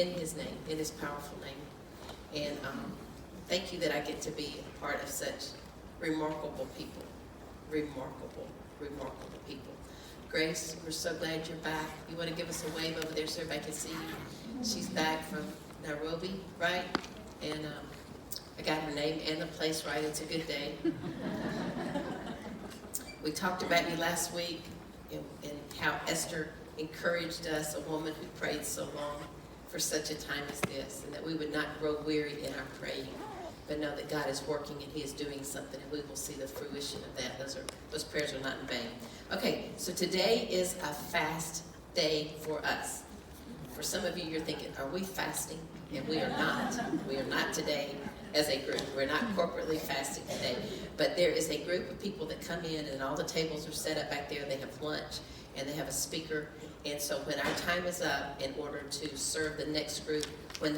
in his name, in his powerful name. And thank you that I get to be a part of such remarkable people. Remarkable people. Grace, we're so glad you're back. You want to give us a wave over there so everybody can see you? She's back from Nairobi, right? And I got her name and the place right. It's a good day. We talked about you last week and how Esther encouraged us, a woman who prayed so long for such a time as this, and that we would not grow weary in our praying, but know that God is working and he is doing something, and we will see the fruition of that. Those prayers are not in vain. Okay, so today is a fast day for us. For some of you, you're thinking, are we fasting? And we are not. We are not today as a group. We're not corporately fasting today. But there is a group of people that come in, and all the tables are set up back there. They have lunch, and they have a speaker. And so when our time is up, in order to serve the next group, when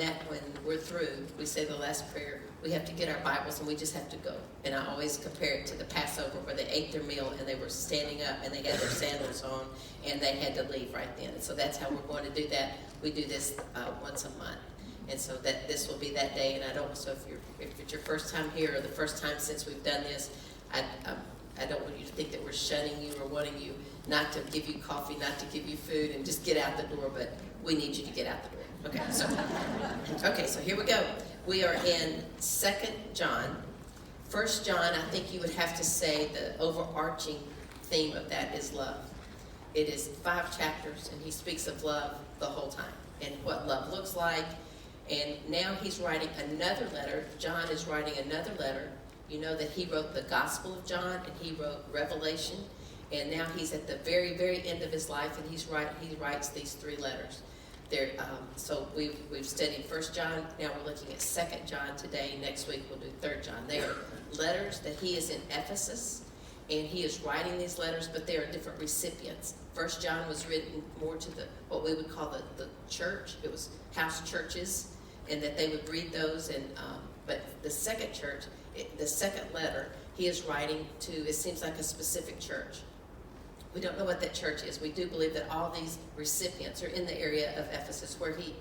we're through, we say the last prayer, we have to get our Bibles and we just have to go. And I always compare it to the Passover, where they ate their meal and they were standing up and they had their sandals on and they had to leave right then. And so that's how we're going to do that. We do this once a month. And so that this will be that day. And so if it's your first time here or the first time since we've done this, I don't want you to think that we're shunning you or wanting you not to give you coffee, not to give you food, and just get out the door, but we need you to get out the door. Okay, so here we go. We are in 2 John. 1 John, I think you would have to say the overarching theme of that is love. It is 5 chapters, and he speaks of love the whole time and what love looks like. And now he's writing another letter. John is writing another letter. You know that he wrote the Gospel of John and he wrote Revelation. And now he's at the very, very end of his life, and he writes these 3 letters. So we've studied 1 John. Now we're looking at 2 John today. Next week we'll do 3 John. They are letters that he is in Ephesus, and he is writing these letters, but they are different recipients. 1 John was written more to what we would call the church. It was house churches, and that they would read those. But the second church, the second letter, he is writing to, it seems like a specific church. We don't know what that church is. We do believe that all these recipients are in the area of Ephesus where he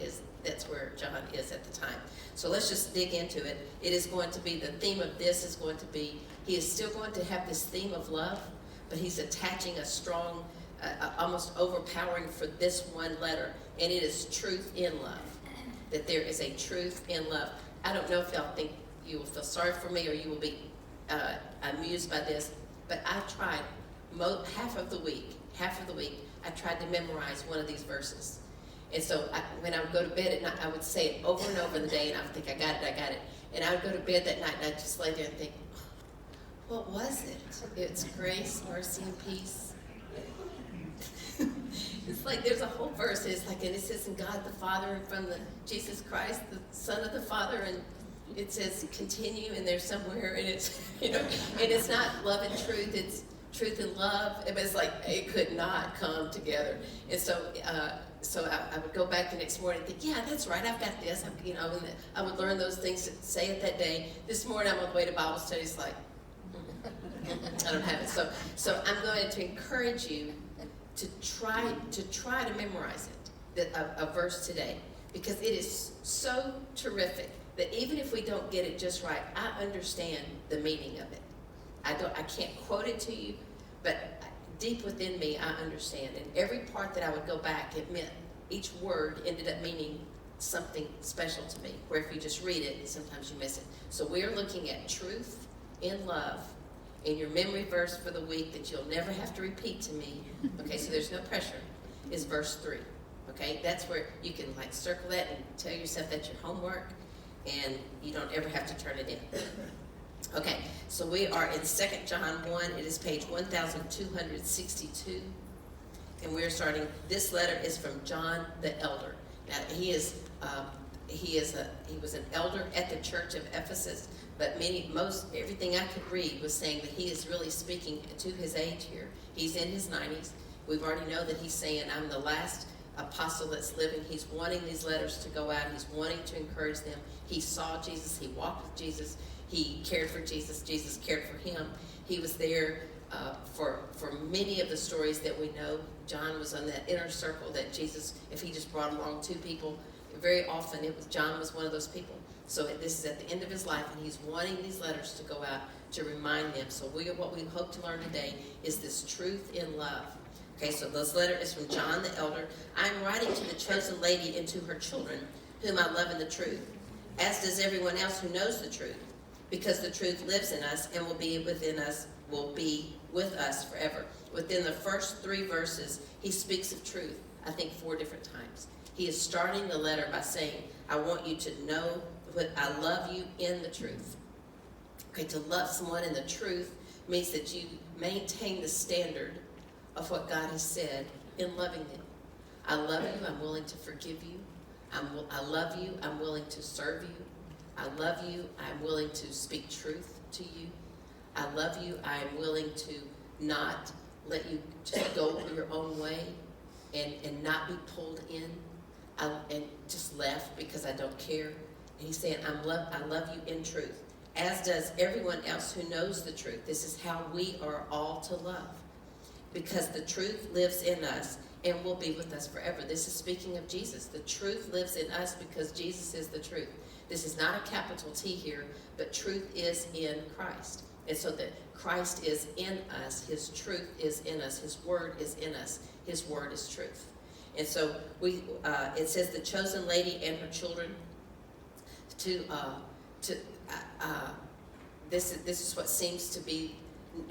is. That's where John is at the time. So let's just dig into it. It is going to be, the theme of this is going to be, he is still going to have this theme of love, but he's attaching a strong, almost overpowering for this one letter, and it is truth in love. That there is a truth in love. I don't know if y'all think you will feel sorry for me or you will be amused by this, but I tried half of the week, I tried to memorize one of these verses. And so when I would go to bed at night, I would say it over and over in the day, and I would think, I got it. And I would go to bed that night, and I'd just lay there and think, what was it? It's grace, mercy, and peace. It's like there's a whole verse, and it says in God the Father, and from Jesus Christ, the Son of the Father, and it says continue in there somewhere, and it's, and it's not love and truth, it's truth and love. It's like it could not come together. And so I would go back the next morning and think, yeah, that's right, I've got this. And I would learn those things to say it that day. This morning I'm on the way to Bible study. It's like, I don't have it. So I'm going to encourage you to try to memorize it, a verse today, because it is so terrific that even if we don't get it just right, I understand the meaning of it. I can't quote it to you, but deep within me, I understand. And every part that I would go back, it meant each word ended up meaning something special to me, where if you just read it, sometimes you miss it. So we're looking at truth in love, and your memory verse for the week that you'll never have to repeat to me, okay, so there's no pressure, is verse 3. Okay, that's where you can circle that and tell yourself that's your homework, and you don't ever have to turn it in. Okay, so we are in 2 John 1. It is page 1262. And we're starting, this letter is from John the elder. Now, he was an elder at the church of Ephesus, but everything I could read was saying that he is really speaking to his age here. He's in his 90s. We've already know that he's saying, I'm the last apostle that's living. He's wanting these letters to go out. He's wanting to encourage them. He saw Jesus. He walked with Jesus. He cared for Jesus. Jesus cared for him. He was there for many of the stories that we know. John was on that inner circle that Jesus, if he just brought along 2 people, very often John was one of those people. So this is at the end of his life, and he's wanting these letters to go out to remind them. So what we hope to learn today is this truth in love. Okay, so this letter is from John the elder. I am writing to the chosen lady and to her children, whom I love in the truth, as does everyone else who knows the truth, because the truth lives in us and will be with us forever. Within the first 3 verses, he speaks of truth, I think 4 different times. He is starting the letter by saying, I want you to know what I love you in the truth. Okay, to love someone in the truth means that you maintain the standard of what God has said in loving them. I love you, I'm willing to forgive you. I love you, I'm willing to serve you. I love you, I'm willing to speak truth to you. I love you, I am willing to not let you just go your own way and not be pulled in and just left because I don't care. And he's saying, I love you in truth, as does everyone else who knows the truth. This is how we are all to love, because the truth lives in us and will be with us forever. This is speaking of Jesus. The truth lives in us because Jesus is the truth. This is not a capital T here, but truth is in Christ. And so that Christ is in us, his truth is in us, his word is in us, his word is truth. And so it says the chosen lady and her children this is what seems to be,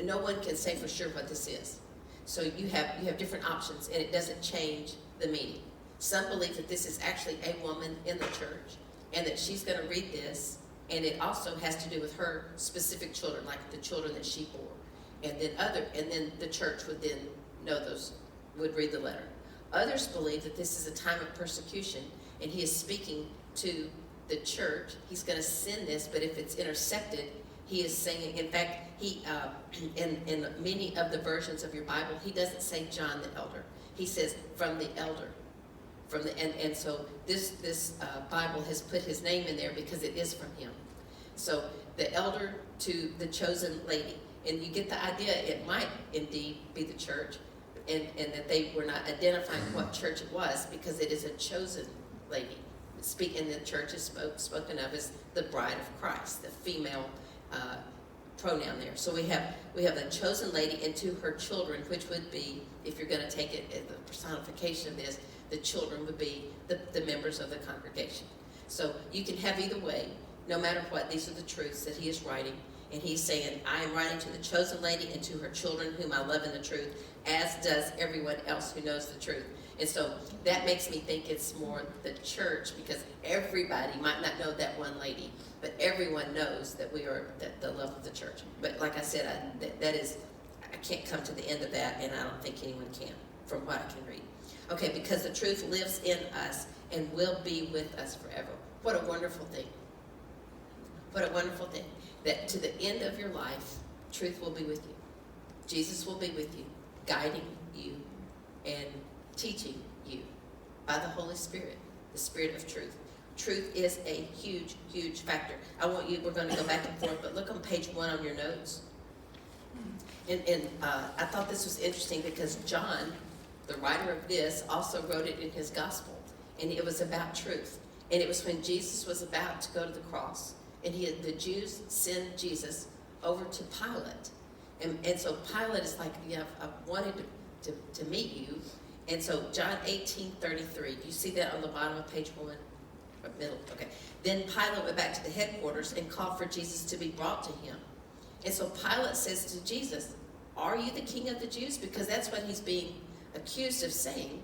no one can say for sure what this is. So you have different options, and it doesn't change the meaning. Some believe that this is actually a woman in the church, and that she's going to read this, and it also has to do with her specific children, like the children that she bore. And then the church would then would read the letter. Others believe that this is a time of persecution, and he is speaking to the church. He's going to send this, but if it's intersected, he is saying, in fact, he in many of the versions of your Bible, he doesn't say John the elder. He says from the elder. And so this Bible has put his name in there because it is from him. So the elder to the chosen lady. And you get the idea it might indeed be the church, and that they were not identifying what church it was, because it is a chosen lady. And the church is spoken of as the bride of Christ, the female pronoun there. So we have a chosen lady and to her children, which would be, if you're going to take it as the personification of this, the children would be the members of the congregation. So you can have either way, no matter what. These are the truths that he is writing. And he's saying, I am writing to the chosen lady and to her children, whom I love in the truth, as does everyone else who knows the truth. And so that makes me think it's more the church, because everybody might not know that one lady, but everyone knows that we are the love of the church. But like I said, I can't come to the end of that, and I don't think anyone can, from what I can read. Okay, because the truth lives in us and will be with us forever. What a wonderful thing. What a wonderful thing. That to the end of your life, truth will be with you. Jesus will be with you, guiding you and teaching you by the Holy Spirit, the Spirit of truth. Truth is a huge, huge factor. We're going to go back and forth, but look on page 1 on your notes. And I thought this was interesting because John, the writer of this, also wrote it in his gospel. And it was about truth. And it was when Jesus was about to go to the cross. And the Jews sent Jesus over to Pilate. And so Pilate is like, I wanted to meet you. And so John 18:33, do you see that on the bottom of page 1? Or middle, okay. Then Pilate went back to the headquarters and called for Jesus to be brought to him. And so Pilate says to Jesus, are you the king of the Jews? Because that's what he's being accused of saying.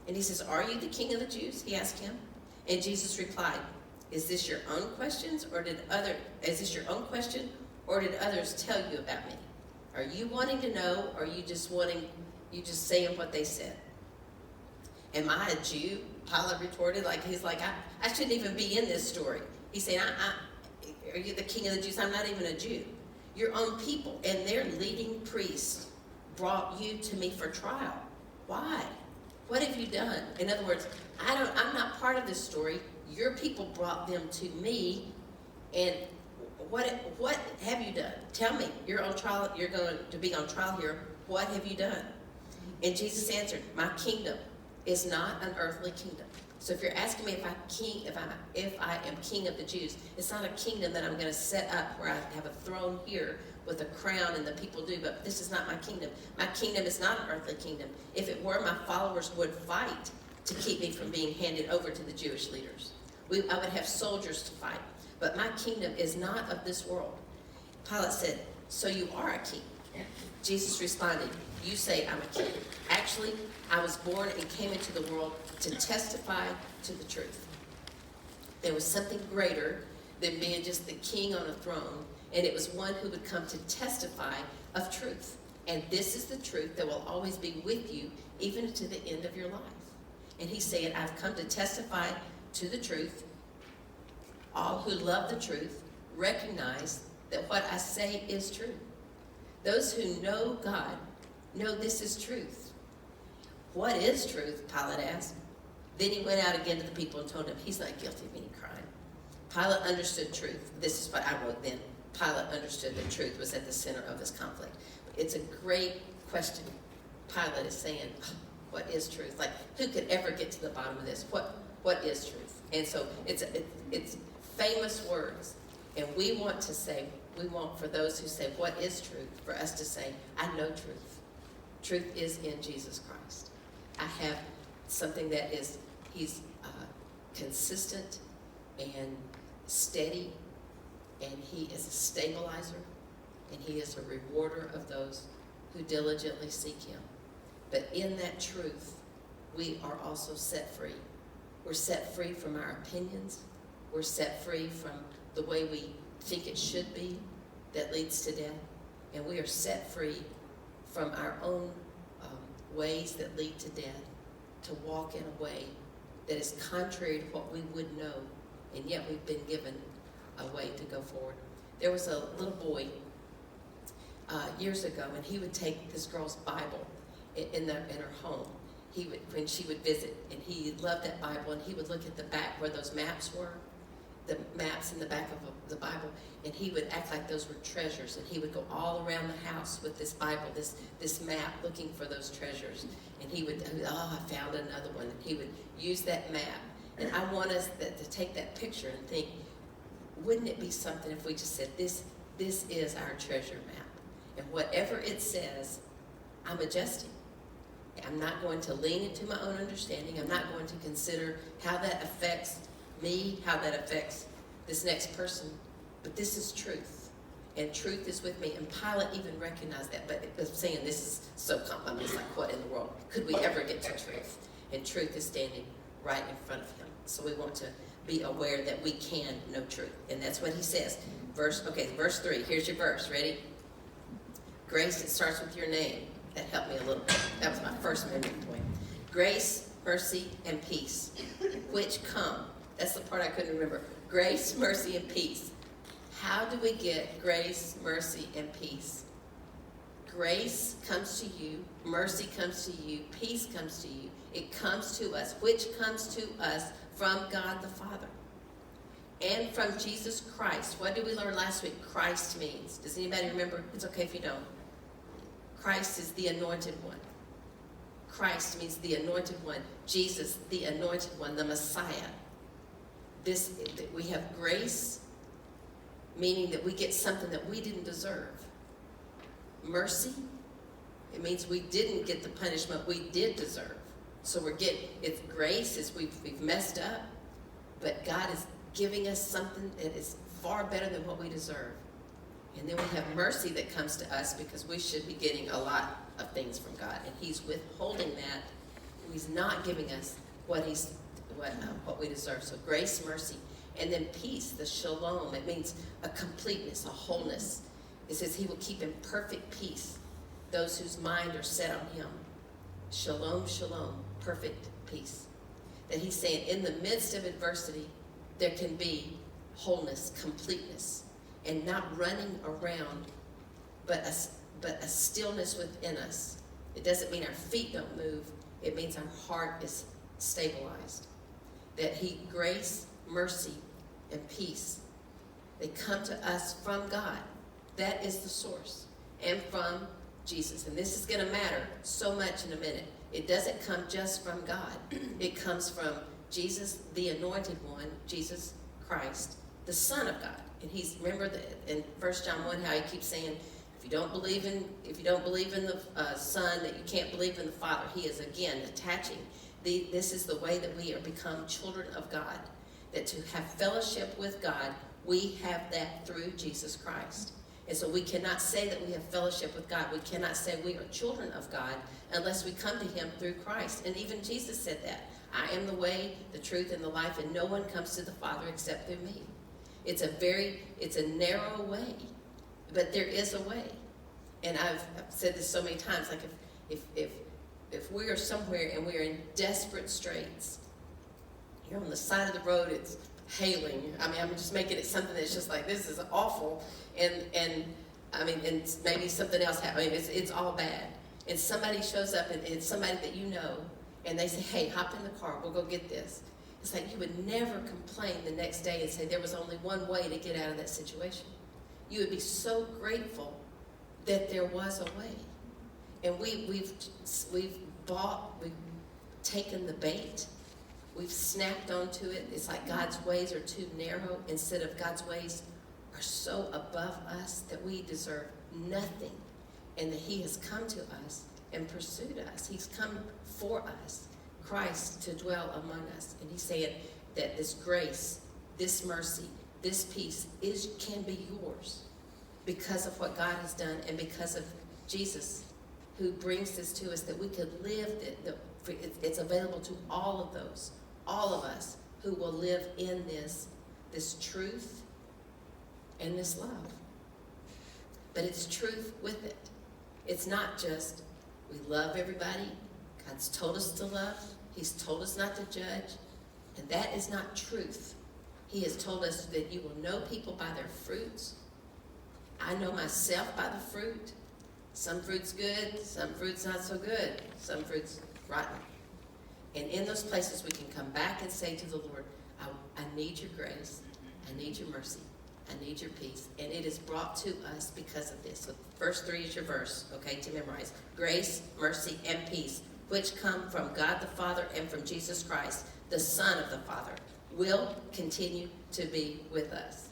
And he says, are you the king of the Jews? He asked him. And Jesus replied, is this your own question, or did others tell you about me? Are you wanting to know, or are you just saying what they said? Am I a Jew? Pilate retorted, he's like, I shouldn't even be in this story. He's saying, are you the king of the Jews? I'm not even a Jew. Your own people and their leading priests brought you to me for trial. Why? What have you done? In other words, I'm not part of this story. Your people brought them to me, and what have you done? Tell me. You're on trial. You're going to be on trial here. What have you done? And Jesus answered, my kingdom is not an earthly kingdom. So if you're asking me if I am king of the Jews, it's not a kingdom that I'm going to set up where I have a throne here with a crown and the people do, but this is not my kingdom. My kingdom is not an earthly kingdom. If it were, my followers would fight to keep me from being handed over to the Jewish leaders. I would have soldiers to fight. But my kingdom is not of this world. Pilate said, so you are a king. Jesus responded, you say I'm a king. Actually, I was born and came into the world to testify to the truth. There was something greater than being just the king on a throne, and it was one who would come to testify of truth. And this is the truth that will always be with you, even to the end of your life. And he said, I've come to testify to the truth. All who love the truth recognize that what I say is true. Those who know God know this is truth. What is truth? Pilate asked. Then he went out again to the people and told them he's not guilty of any crime. Pilate understood truth. This is what I wrote then. Pilate understood that truth was at the center of this conflict. It's a great question. Pilate is saying, what is truth? Like, who could ever get to the bottom of this? What is truth? And so it's famous words. And we want for those who say, what is truth? For us to say, I know truth. Truth is in Jesus Christ. I have something that is, he's consistent and steady, and he is a stabilizer, and he is a rewarder of those who diligently seek him. But in that truth, we are also set free. We're set free from our opinions. We're set free from the way we think it should be that leads to death. And we are set free from our own ways that lead to death to walk in a way that is contrary to what we would know, and yet we've been given a way to go forward. There was a little boy years ago, and he would take this girl's Bible in her home. When she would visit, and he loved that Bible, and he would look at the back where those maps were, the maps in the back of the Bible, and he would act like those were treasures, and he would go all around the house with this Bible, this map, looking for those treasures. And he would, I found another one. And he would use that map. And I want us to take that picture and think, wouldn't it be something if we just said, this is our treasure map. And whatever it says, I'm adjusting. I'm not going to lean into my own understanding. I'm not going to consider how that affects me, how that affects this next person. But this is truth. And truth is with me. And Pilate even recognized that. But it was saying this is so common. It's like, what in the world? Could we ever get to truth? And truth is standing right in front of him. So we want to be aware that we can know truth. And that's what he says. Verse 3. Here's your verse. Ready? Grace, it starts with your name. That helped me a little bit. That was my first memory point. Grace, mercy, and peace, which come. That's the part I couldn't remember. Grace, mercy, and peace. How do we get grace, mercy, and peace? Grace comes to you. Mercy comes to you. Peace comes to you. It comes to us, which comes to us from God the Father and from Jesus Christ. What did we learn last week? Christ means. Does anybody remember? It's okay if you don't. Christ is the anointed one. Christ means the anointed one. Jesus, the anointed one, the Messiah. We have grace, meaning that we get something that we didn't deserve. Mercy, it means we didn't get the punishment we did deserve. So it's grace, we've messed up, but God is giving us something that is far better than what we deserve. And then we have mercy that comes to us because we should be getting a lot of things from God. And he's withholding that. He's not giving us what we deserve. So grace, mercy, and then peace, the shalom. It means a completeness, a wholeness. It says he will keep in perfect peace those whose mind are set on him. Shalom, shalom, perfect peace. That he's saying in the midst of adversity, there can be wholeness, completeness, and not running around, but a stillness within us. It doesn't mean our feet don't move. It means our heart is stabilized. That grace, mercy, and peace, they come to us from God. That is the source. And from Jesus. And this is going to matter so much in a minute. It doesn't come just from God. It comes from Jesus, the anointed one, Jesus Christ, the Son of God. And he's, remember in 1 John 1 how he keeps saying, if you don't believe in the Son, that you can't believe in the Father. He is again attaching. This is the way that we are become children of God. That to have fellowship with God, we have that through Jesus Christ. And so we cannot say that we have fellowship with God. We cannot say we are children of God unless we come to him through Christ. And even Jesus said that. I am the way, the truth, and the life, and no one comes to the Father except through me. It's a narrow way, but there is a way. And I've said this so many times, like if we are somewhere and we are in desperate straits, you're on the side of the road, it's hailing. I mean, I'm just making it something that's just like, this is awful. And I mean, and maybe something else happened. I mean, it's all bad. And somebody shows up, and it's somebody that you know, and they say, hey, hop in the car, we'll go get this. It's like you would never complain the next day and say there was only one way to get out of that situation. You would be so grateful that there was a way. And we've taken the bait. We've snapped onto it. It's like God's ways are too narrow instead of God's ways are so above us that we deserve nothing, and that he has come to us and pursued us. He's come for us, Christ, to dwell among us. And he's saying that this grace, this mercy, this peace can be yours because of what God has done and because of Jesus, who brings this to us, that we could live. It's available to all of us who will live in this truth and this love. But it's truth with it. It's not just we love everybody. God's told us to love. He's told us not to judge. And that is not truth. He has told us that you will know people by their fruits. I know myself by the fruit. Some fruit's good, some fruit's not so good, some fruit's rotten. And in those places we can come back and say to the Lord, I need your grace, I need your mercy, I need your peace. And it is brought to us because of this. So verse 3 is your verse, okay, to memorize. Grace, mercy, and peace, which come from God the Father and from Jesus Christ, the Son of the Father, will continue to be with us.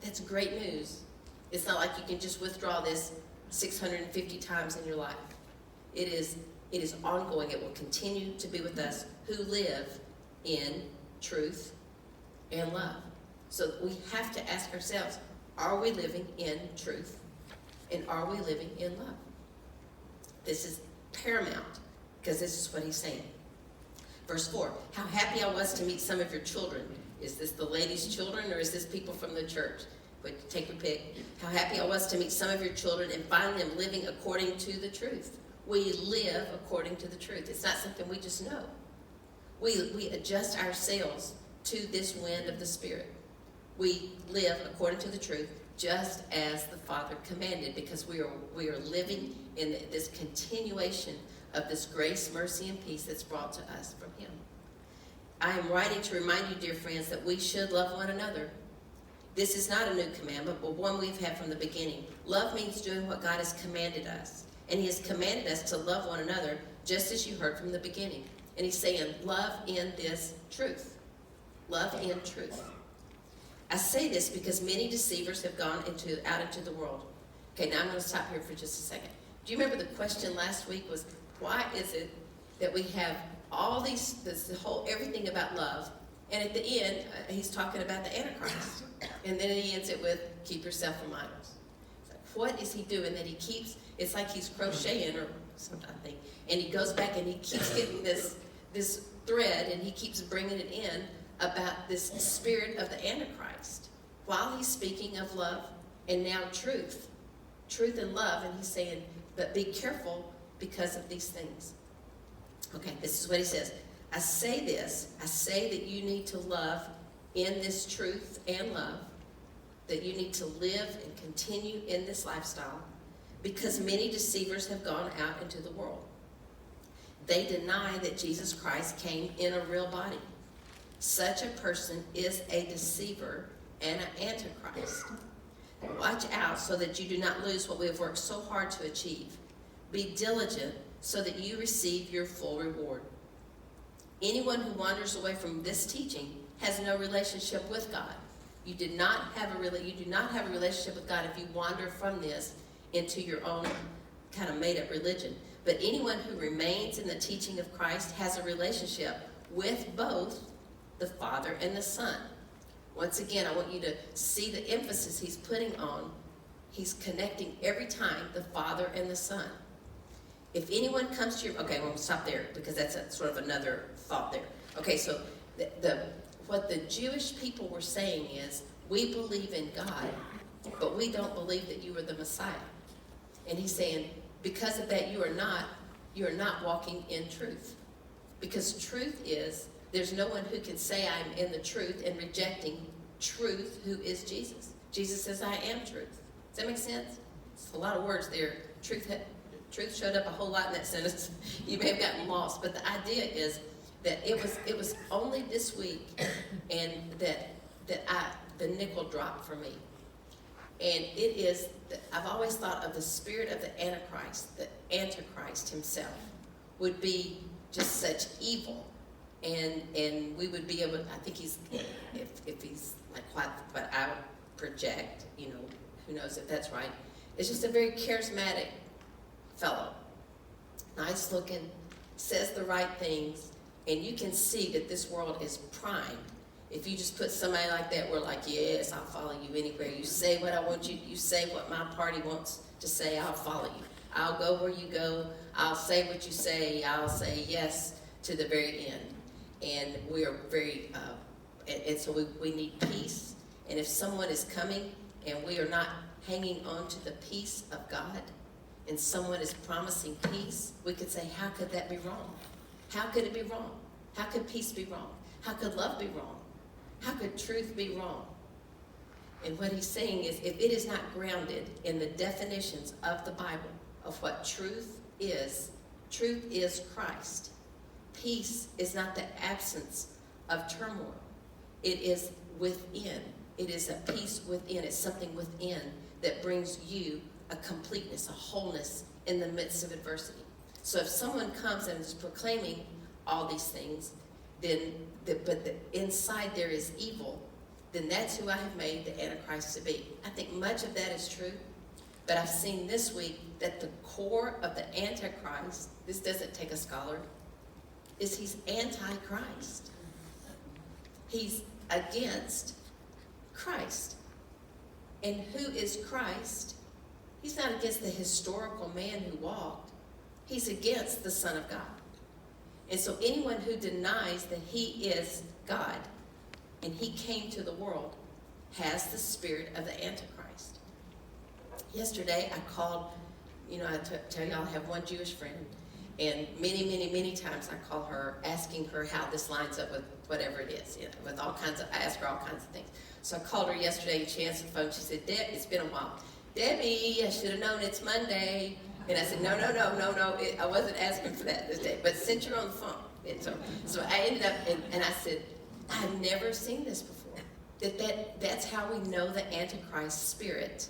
That's great news. It's not like you can just withdraw this 650 times in your life. It is ongoing. It will continue to be with us who live in truth and love. So we have to ask ourselves, are we living in truth? And are we living in love? This is paramount, because this is what he's saying. Verse 4, how happy I was to meet some of your children. Is this the ladies' children, or is this people from the church? But take your pick. How happy I was to meet some of your children and find them living according to the truth. We live according to the truth. It's not something we just know. We adjust ourselves to this wind of the Spirit. We live according to the truth, just as the Father commanded, because we are living in this continuation of this grace, mercy, and peace that's brought to us from him. I am writing to remind you, dear friends, that we should love one another. This is not a new commandment, but one we've had from the beginning. Love means doing what God has commanded us. And he has commanded us to love one another, just as you heard from the beginning. And he's saying, love in this truth. Love in truth. I say this because many deceivers have gone out into the world. Okay, now I'm going to stop here for just a second. Do you remember the question last week was, why is it that we have all this whole everything about love, and at the end, he's talking about the Antichrist. And then he ends it with, keep yourself from idols. It's like, what is he doing that he keeps, it's like he's crocheting or something, and he goes back and he keeps getting this thread, and he keeps bringing it in about this spirit of the Antichrist, while he's speaking of love and now truth and love, and he's saying, but be careful because of these things. Okay, this is what he says. I say that you need to love in this truth and love, that you need to live and continue in this lifestyle, because many deceivers have gone out into the world. They deny that Jesus Christ came in a real body. Such a person is a deceiver and an antichrist. Watch out so that you do not lose what we have worked so hard to achieve. Be diligent so that you receive your full reward. Anyone who wanders away from this teaching has no relationship with God. You do not have a relationship with God if you wander from this into your own kind of made-up religion. But anyone who remains in the teaching of Christ has a relationship with both the Father and the Son. Once again, I want you to see the emphasis he's putting on. He's connecting every time the Father and the Son. If anyone comes to your... Okay, we'll stop there because that's sort of another thought there. Okay, so what the Jewish people were saying is, we believe in God, but we don't believe that you are the Messiah. And he's saying, because of that, you are not walking in truth. Because truth is, there's no one who can say I'm in the truth and rejecting truth, who is Jesus. Jesus says, I am truth. Does that make sense? It's a lot of words there. Truth showed up a whole lot in that sentence. You may have gotten lost, but the idea is that it was only this week and that the nickel dropped for me. And it is, I've always thought of the spirit of the Antichrist himself would be just such evil. And we would be able, I think he's, if he's like what I would project, who knows if that's right. It's just a very charismatic fellow. Nice looking, says the right things, and you can see that this world is primed. If you just put somebody like that, we're like, yes, I'll follow you anywhere. You say what I want you say what my party wants to say, I'll follow you. I'll go where you go. I'll say what you say. I'll say yes to the very end. And we are very, and so we need peace. And if someone is coming and we are not hanging on to the peace of God, and someone is promising peace, we could say, how could that be wrong? How could it be wrong? How could peace be wrong? How could love be wrong? How could truth be wrong? And what he's saying is, if it is not grounded in the definitions of the Bible of what truth is Christ. Peace is not the absence of turmoil. It is within. It is a peace within. It's something within that brings you a completeness, a wholeness in the midst of adversity. So if someone comes and is proclaiming all these things, but inside there is evil, then that's who I have made the Antichrist to be. I think much of that is true, but I've seen this week that the core of the Antichrist, this doesn't take a scholar, is he's anti-Christ. He's against Christ. And who is Christ? He's not against the historical man who walked. He's against the Son of God. And so anyone who denies that he is God and he came to the world has the spirit of the Antichrist. Yesterday I called, I tell y'all I have one Jewish friend, and many, many, many times I call her asking her how this lines up with whatever it is, with all kinds of, I ask her all kinds of things. So I called her yesterday and she answered the phone. She said, Deb, it's been a while. Debbie, I should have known it's Monday. And I said, no, I wasn't asking for that this day. But since you're on the phone. And so I ended up, and I said, I've never seen this before. That's how we know the Antichrist spirit.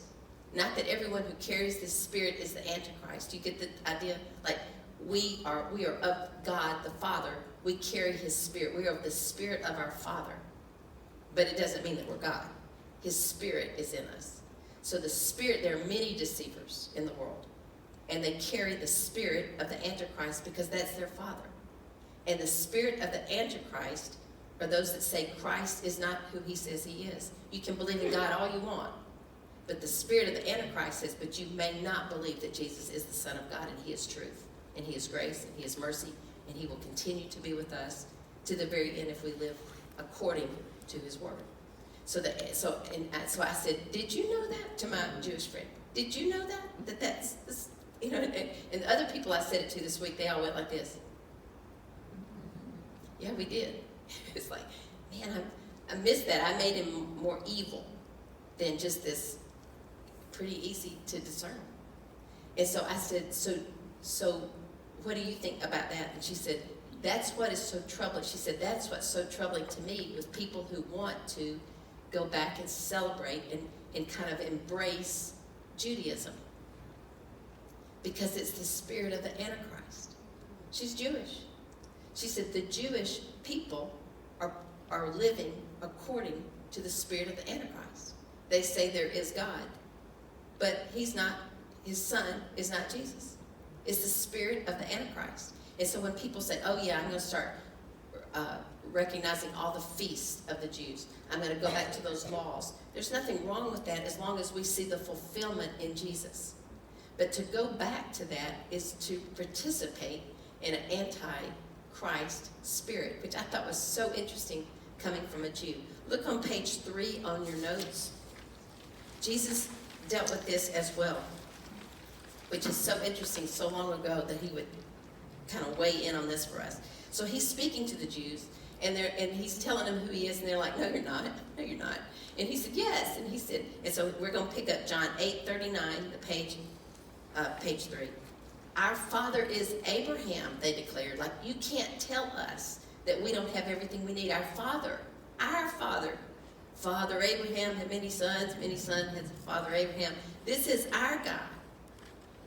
Not that everyone who carries this spirit is the Antichrist. You get the idea? Like, we are of God the Father. We carry his spirit. We are of the spirit of our Father. But it doesn't mean that we're God. His spirit is in us. So the spirit, there are many deceivers in the world. And they carry the spirit of the Antichrist because that's their father. And the spirit of the Antichrist are those that say Christ is not who he says he is. You can believe in God all you want. But the spirit of the Antichrist says, but you may not believe that Jesus is the Son of God and he is truth. And he is grace and he is mercy. And he will continue to be with us to the very end if we live according to his word. So I said, did you know that, to my Jewish friend? Did you know that that's this? And the other people I said it to this week, they all went like this. Yeah, we did. It's like, man, I missed that. I made him more evil than just this, pretty easy to discern. And so I said, so what do you think about that? And she said, that's what is so troubling. She said, that's what's so troubling to me with people who want to go back and celebrate and kind of embrace Judaism. Because it's the spirit of the Antichrist. She's Jewish. She said, the Jewish people are living according to the spirit of the Antichrist. They say there is God, but he's not, his son is not Jesus. It's the spirit of the Antichrist. And so when people say, oh yeah, I'm going to start recognizing all the feasts of the Jews, I'm going to go back to those laws. There's nothing wrong with that as long as we see the fulfillment in Jesus. But to go back to that is to participate in an anti-Christ spirit, which I thought was so interesting coming from a Jew. Look on page 3 on your notes. Jesus dealt with this as well, which is so interesting, so long ago that he would kind of weigh in on this for us. So he's speaking to the Jews, and he's telling them who he is, and they're like, no, you're not. No, you're not. And he said, yes. And he said, and so we're going to pick up John 8:39, the page 3. Our father is Abraham, they declared. Like, you can't tell us that we don't have everything we need. Our father, Father Abraham had many sons had Father Abraham. This is our God.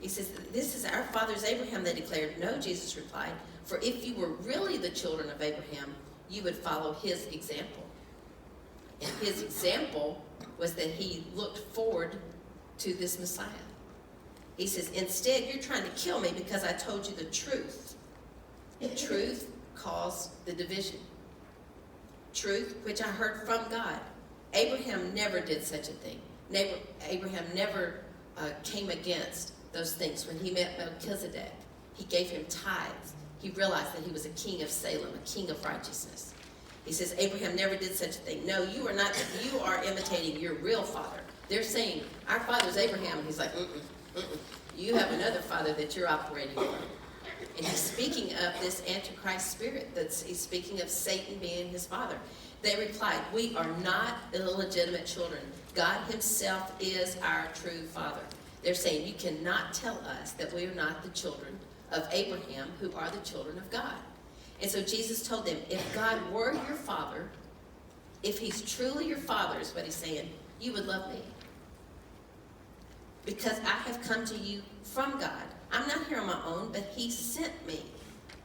He says, this is our father's Abraham, they declared. No, Jesus replied, for if you were really the children of Abraham, you would follow his example. And his example was that he looked forward to this Messiah. He says, instead, you're trying to kill me because I told you the truth. And truth caused the division. Truth, which I heard from God. Abraham never did such a thing. Abraham never came against those things. When he met Melchizedek, he gave him tithes. He realized that he was a king of Salem, a king of righteousness. He says, Abraham never did such a thing. No, you are not. You are imitating your real father. They're saying, our father is Abraham. And he's like, you have another father that you're operating on. And he's speaking of this Antichrist spirit. He's speaking of Satan being his father. They replied, we are not illegitimate children. God himself is our true father. They're saying, you cannot tell us that we are not the children of Abraham, who are the children of God. And so Jesus told them, if God were your father, if he's truly your father, is what he's saying, you would love me. Because I have come to you from God. I'm not here on my own, but he sent me.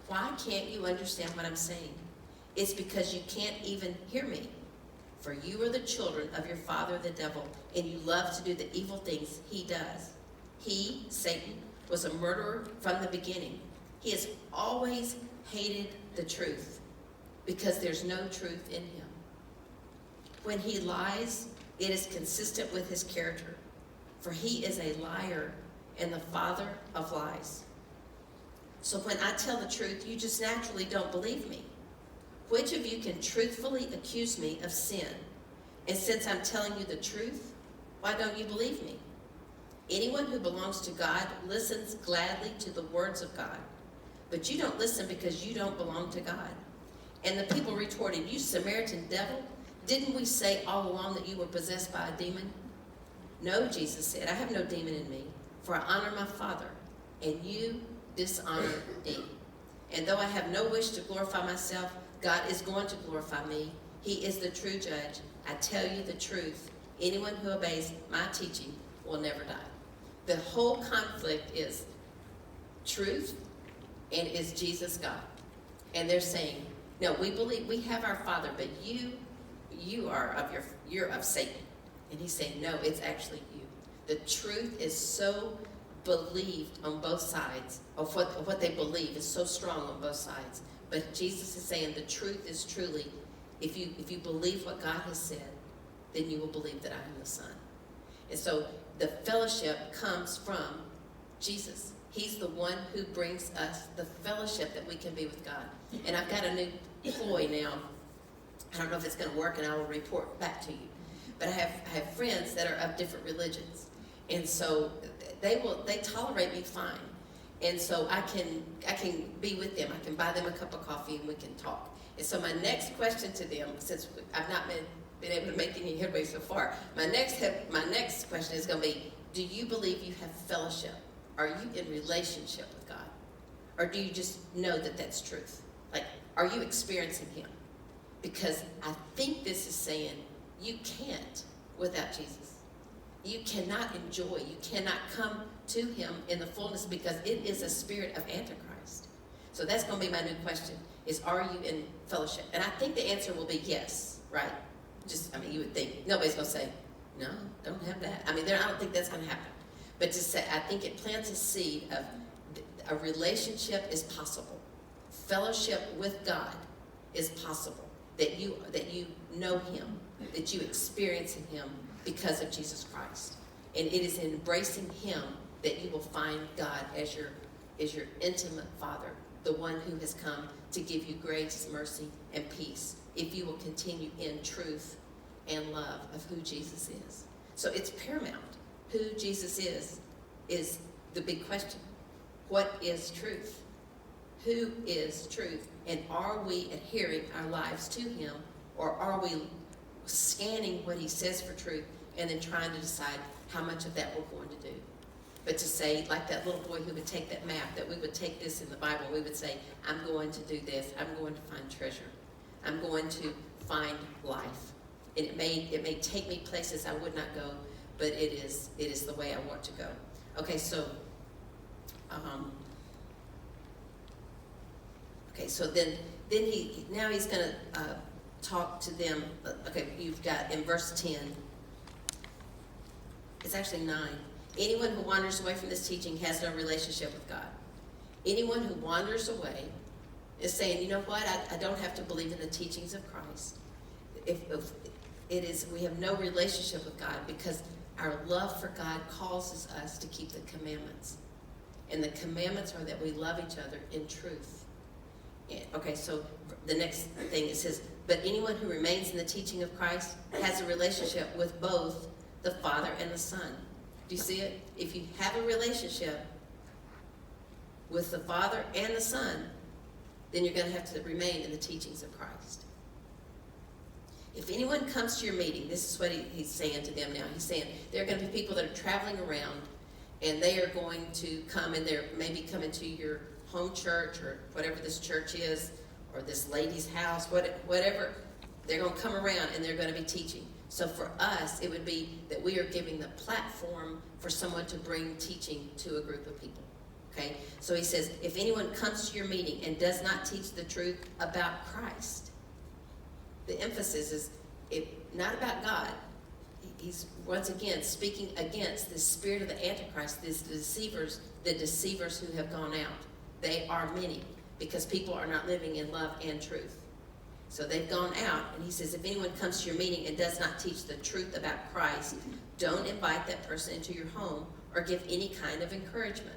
Why can't you understand what I'm saying? It's because you can't even hear me. For you are the children of your father, the devil, and you love to do the evil things he does. He, Satan, was a murderer from the beginning. He has always hated the truth because there's no truth in him. When he lies, it is consistent with his character, for he is a liar and the father of lies. So when I tell the truth, you just naturally don't believe me. Which of you can truthfully accuse me of sin? And since I'm telling you the truth, why don't you believe me? Anyone who belongs to God listens gladly to the words of God. But you don't listen because you don't belong to God. And the people retorted, you Samaritan devil, didn't we say all along that you were possessed by a demon? No, Jesus said, I have no demon in me, for I honor my Father, and you dishonor me. And though I have no wish to glorify myself, God is going to glorify me. He is the true judge. I tell you the truth. Anyone who obeys my teaching will never die. The whole conflict is truth and is Jesus God. And they're saying, no, we believe we have our Father, but you're of Satan. And he's saying, no, it's actually you. The truth is so believed on both sides, of what they believe is so strong on both sides. But Jesus is saying the truth is truly, if you believe what God has said, then you will believe that I am the Son. And so the fellowship comes from Jesus. He's the one who brings us the fellowship that we can be with God. And I've got a new ploy now. I don't know if it's going to work, and I will report back to you. But I have friends that are of different religions. And so they tolerate me fine. And so I can be with them. I can buy them a cup of coffee and we can talk. And so my next question to them, since I've not been able to make any headway so far, my next question is going to be, do you believe you have fellowship? Are you in relationship with God? Or do you just know that that's truth? Like, are you experiencing him? Because I think this is saying you can't without Jesus. You cannot enjoy, you cannot come to him in the fullness because it is a spirit of Antichrist. So that's going to be my new question. is, are you in fellowship? And I think the answer will be yes, right? You would think. Nobody's going to say, no, don't have that. I don't think that's going to happen. But to say, I think it plants a seed of a relationship is possible. Fellowship with God is possible. That you know Him, that you experience in Him because of Jesus Christ. And it is in embracing Him that you will find God as your intimate Father, the one who has come to give you grace, mercy, and peace, if you will continue in truth and love of who Jesus is. So it's paramount. Who Jesus is the big question. What is truth? Who is truth? And are we adhering our lives to Him, or are we scanning what He says for truth and then trying to decide how much of that we're going to do? But to say, like that little boy who would take that map, that we would take this in the Bible, we would say, I'm going to do this. I'm going to find treasure. I'm going to find life. And it may take me places I would not go, but it is the way I want to go. Okay, so then he's going to talk to them. Okay, you've got in verse 10. It's actually 9. Anyone who wanders away from this teaching has no relationship with God. Anyone who wanders away is saying, you know what, I don't have to believe in the teachings of Christ. If it is, we have no relationship with God because our love for God causes us to keep the commandments. And the commandments are that we love each other in truth. Okay, so the next thing it says, but anyone who remains in the teaching of Christ has a relationship with both the Father and the Son. Do you see it? If you have a relationship with the Father and the Son, then you're going to have to remain in the teachings of Christ. If anyone comes to your meeting, this is what he's saying to them now. He's saying there are going to be people that are traveling around, and they are going to come, and they're maybe coming to your home church or whatever this church is, or this lady's house, whatever. They're going to come around, and they're going to be teaching. So for us, it would be that we are giving the platform for someone to bring teaching to a group of people. Okay? So he says, if anyone comes to your meeting and does not teach the truth about Christ, the emphasis is not about God. He's once again speaking against the spirit of the Antichrist, the deceivers who have gone out. They are many because people are not living in love and truth. So they've gone out, and he says, if anyone comes to your meeting and does not teach the truth about Christ, don't invite that person into your home or give any kind of encouragement.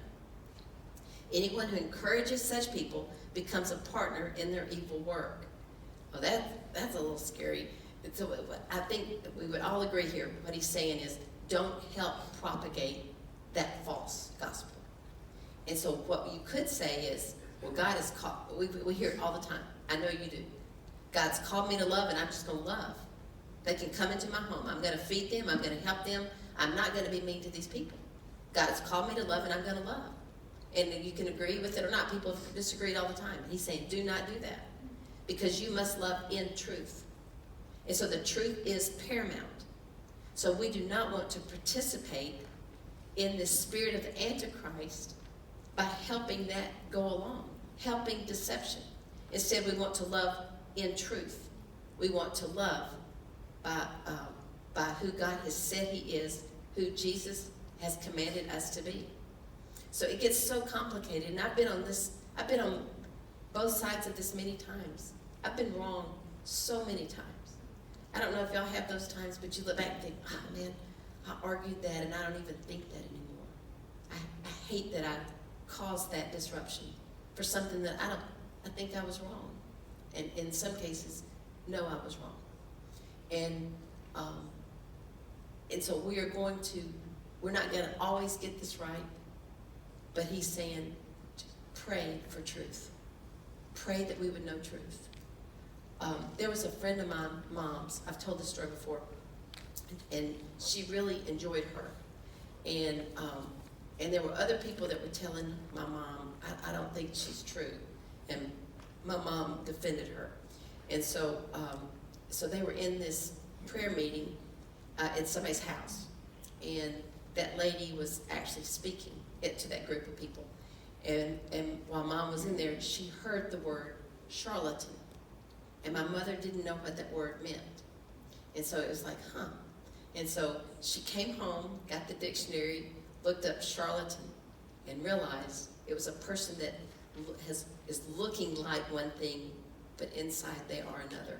Anyone who encourages such people becomes a partner in their evil work. Well, that's a little scary. So I think we would all agree here. What he's saying is, don't help propagate that false gospel. And so what you could say is, well, God has called, we hear it all the time. I know you do. God's called me to love, and I'm just going to love. They can come into my home. I'm going to feed them. I'm going to help them. I'm not going to be mean to these people. God's called me to love, and I'm going to love. And you can agree with it or not. People have disagreed all the time. He's saying, do not do that, because you must love in truth. And so the truth is paramount. So we do not want to participate in the spirit of the Antichrist by helping that go along, helping deception. Instead, we want to love in truth. We want to love by who God has said He is, who Jesus has commanded us to be. So it gets so complicated, and I've been on both sides of this many times. I've been wrong so many times. I don't know if y'all have those times, but you look back and think, oh man, I argued that, and I don't even think that anymore. I hate that I caused that disruption for something that I think I was wrong. And in some cases, no, I was wrong. And so we're not going to always get this right, but he's saying, pray for truth. Pray that we would know truth. There was a friend of my mom's, I've told this story before, and she really enjoyed her. And there were other people that were telling my mom, I don't think she's true. And my mom defended her. And so they were in this prayer meeting at somebody's house. And that lady was actually speaking to that group of people. And while Mom was in there, she heard the word charlatan. And my mother didn't know what that word meant. And so it was like, huh. And so she came home, got the dictionary, looked up charlatan, and realized it was a person that is looking like one thing, but inside they are another.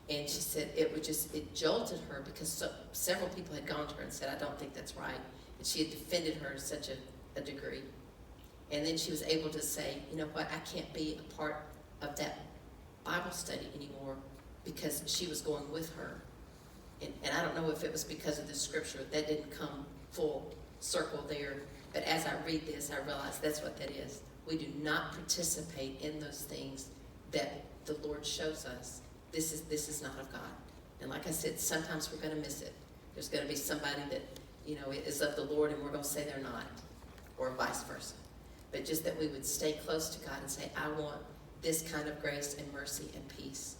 And she said it jolted her because several people had gone to her and said, I don't think that's right. And she had defended her to such a degree. And then she was able to say, you know what, I can't be a part of that Bible study anymore because she was going with her. And I don't know if it was because of the scripture. That didn't come full circle there. But as I read this, I realize that's what that is. We do not participate in those things that the Lord shows us. This is not of God. And like I said, sometimes we're going to miss it. There's going to be somebody that, is of the Lord and we're going to say they're not, or vice versa. But just that we would stay close to God and say, I want this kind of grace and mercy and peace.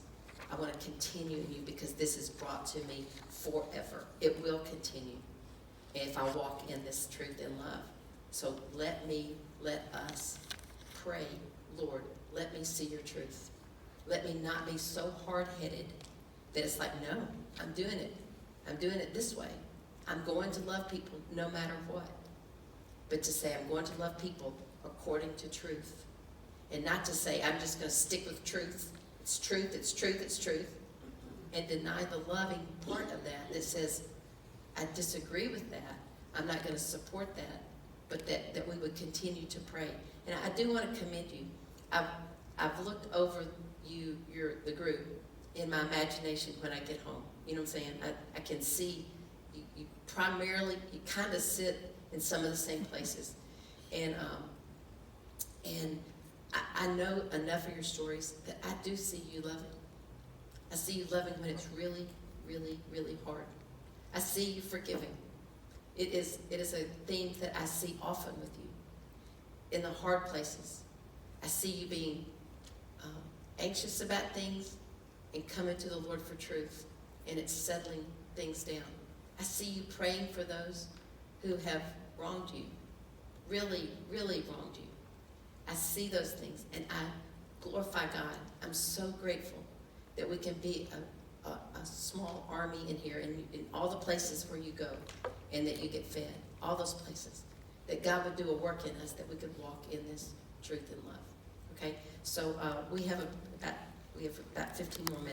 I want to continue in you because this is brought to me forever. It will continue if I walk in this truth and love. So let us pray, Lord, let me see your truth. Let me not be so hard-headed that it's like, no, I'm doing it. I'm doing it this way. I'm going to love people no matter what. But to say I'm going to love people according to truth. And not to say I'm just going to stick with truth. It's truth, it's truth, it's truth. And deny the loving part of that says, I disagree with that. I'm not going to support that. But that we would continue to pray. And I do want to commend you. I've looked over the group in my imagination when I get home. You know what I'm saying? I can see you primarily, you kind of sit in some of the same places. And I know enough of your stories that I do see you loving. I see you loving when it's really, really, really hard. I see you forgiving. It is a theme that I see often with you. In the hard places, I see you being anxious about things and coming to the Lord for truth, and it's settling things down. I see you praying for those who have wronged you, really, really wronged you. I see those things, and I glorify God. I'm so grateful that we can be a small army in here, in all the places where you go, and that you get fed, all those places, that God would do a work in us, that we could walk in this truth and love. Okay, so we have about 15 more minutes.